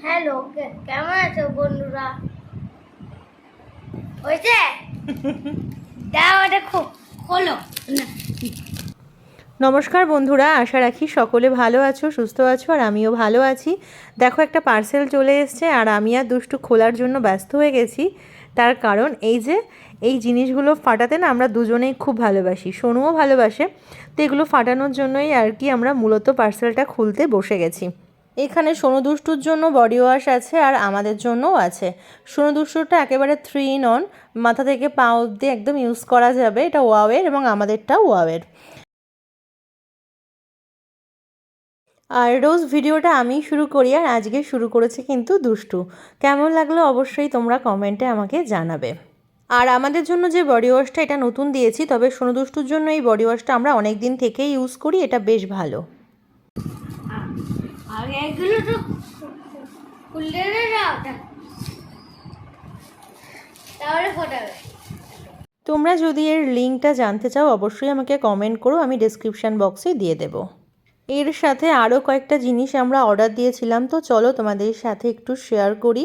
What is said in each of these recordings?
Hello, কেমন আছো বন্ধুরা? হয়েছে? দাও এটা খোলো না। নমস্কার বন্ধুরা, আশা রাখি সকলে ভালো আছো, সুস্থ আছো, আর আমিও ভালো আছি। দেখো, একটা পার্সেল চলে এসছে আর আমি আর দুষ্টু খোলার জন্য ব্যস্ত হয়ে গেছি। তার কারণ এই জিনিসগুলো ফাটাতে না আমরা দুজনেই খুব ভালোবাসি, সোনুও ভালোবাসে। তো এগুলো ফাটানোর জন্যই আর কি আমরা মূলত পার্সেলটা খুলতে বসে গেছি। এখানে সোনু দুষ্টুর জন্য বডি ওয়াশ আছে আর আমাদের জন্যও আছে। সোনু দুষ্টুরটা একেবারে 3 in 1, মাথা থেকে পা অবধি একদম ইউজ করা যাবে। এটা ওয়াওয়ের এবং আমাদেরটাও ওয়াওয়ের। আর রোজ ভিডিওটা আমি শুরু করি, আর আজকে শুরু করেছে কিন্তু দুষ্টু। কেমন লাগলো অবশ্যই তোমরা কমেন্টে আমাকে জানাবে। আর আমাদের জন্য যে বডি ওয়াশটা, এটা নতুন দিয়েছি, তবে সোনু দুষ্টুর জন্য এই বডি ওয়াশটা আমরা অনেক দিন থেকেই ইউজ করি, এটা বেশ ভালো। আগে এগুলো তো খুললে না, তাহলে ফোটাবে। তোমরা যদি এর লিঙ্কটা জানতে চাও অবশ্যই আমাকে কমেন্ট করো, আমি ডেসক্রিপশান বক্সে দিয়ে দেবো। এর সাথে আরও কয়েকটা জিনিস আমরা অর্ডার দিয়েছিলাম, তো চলো তোমাদের সাথে একটু শেয়ার করি।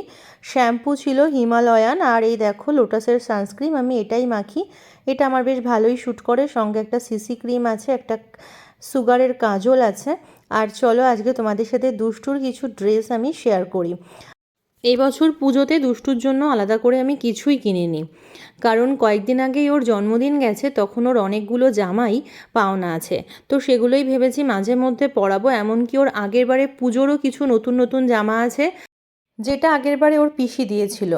শ্যাম্পু ছিল হিমালয়ান, আর এই দেখো লোটাসের সানস্ক্রিন, আমি এটাই মাখি। এটা আমার বেশ ভালোই শ্যুট করে। সঙ্গে একটা সিসি ক্রিম আছে, একটা সুগারের কাজল আছে। আর চলো আজকে তোমাদের সাথে দুষ্টুর কিছু ড্রেস আমি শেয়ার করি। এই বছর পুজোতে দুষ্টুর জন্য আলাদা করে আমি কিছুই কিনিনি, কারণ কয়েকদিন আগেই ওর জন্মদিন গেছে, তখন ওর অনেকগুলো জামাই পাওনা আছে। তো সেগুলোই ভেবেছি মাঝে মধ্যে পরাবো। এমনকি ওর আগের বারে পুজোরও কিছু নতুন নতুন জামা আছে, যেটা আগের বারে ওর পিসি দিয়েছিল।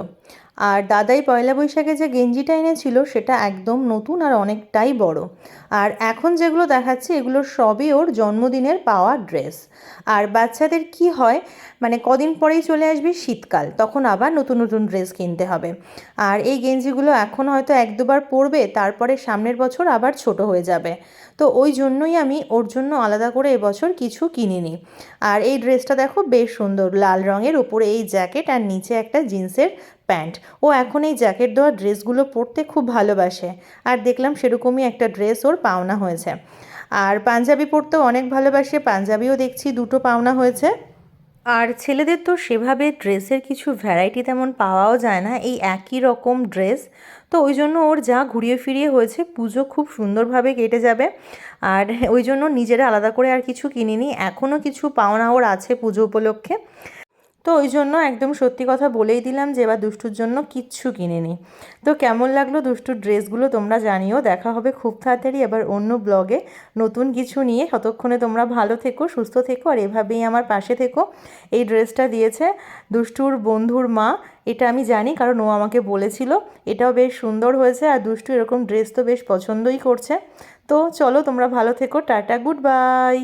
আর দাদাই পয়লা বৈশাখে যে গেঞ্জিটা এনেছিল সেটা একদম নতুন আর অনেকটাই বড়। আর এখন যেগুলো দেখাচ্ছি এগুলো সবই ওর জন্মদিনের পাওয়া ড্রেস। আর বাচ্চাদের কি হয়, মানে কদিন পরেই চলে আসবে শীতকাল, তখন আবার নতুন নতুন ড্রেস কিনতে হবে। আর এই গেঞ্জিগুলো এখন হয়তো 1-2বার পরবে, তারপরে সামনের বছর আবার ছোট হয়ে যাবে। তো ওই জন্যই আমি ওর জন্য আলাদা করে এবছর কিছু কিনিনি। আর এই ড্রেসটা দেখো বেশ সুন্দর, লাল রঙের, ওপরে এই জ্যাকেট আর নিচে একটা জিন্সের প্যান্ট। ও এখন এই জ্যাকেট দেওয়া ড্রেসগুলো পরতে খুব ভালোবাসে। আর দেখলাম সেরকমই একটা ড্রেস ওর পাওনা হয়েছে। আর পাঞ্জাবি পরতেও অনেক ভালোবাসে, পাঞ্জাবিও দেখছি 2টো পাওনা হয়েছে। আর ছেলেদের তো সেভাবে ড্রেসের কিছু ভ্যারাইটি তেমন পাওয়াও যায় না, এই একই রকম ড্রেস। তো ওই জন্য ওর যা ঘুরিয়ে ফিরিয়ে হয়েছে, পুজো খুব সুন্দরভাবে কেটে যাবে। আর ওই জন্য নিজেরা আলাদা করে আর কিছু কিনিনি। এখনও কিছু পাওনা ওর আছে পুজো উপলক্ষে। তো ওই জন্য একদম সত্যি কথা বলেই দিলাম যে এবার দুষ্টুর জন্য কিচ্ছু কিনিনি। তো কেমন লাগলো দুষ্টুর ড্রেসগুলো তোমরা জানিও। দেখা হবে খুব তাড়াতাড়ি আবার অন্য ব্লগে নতুন কিছু নিয়ে। ততক্ষণে তোমরা ভালো থেকো, সুস্থ থেকো, আর এভাবেই আমার পাশে থেকো। এই ড্রেসটা দিয়েছে দুষ্টুর বন্ধুর মা, এটা আমি জানি কারণ ও আমাকে বলেছিল। এটাও বেশ সুন্দর হয়েছে, আর দুষ্টু এরকম ড্রেস তো বেশ পছন্দই করছে। তো চলো তোমরা ভালো থেকো, টাটা, গুড বাই।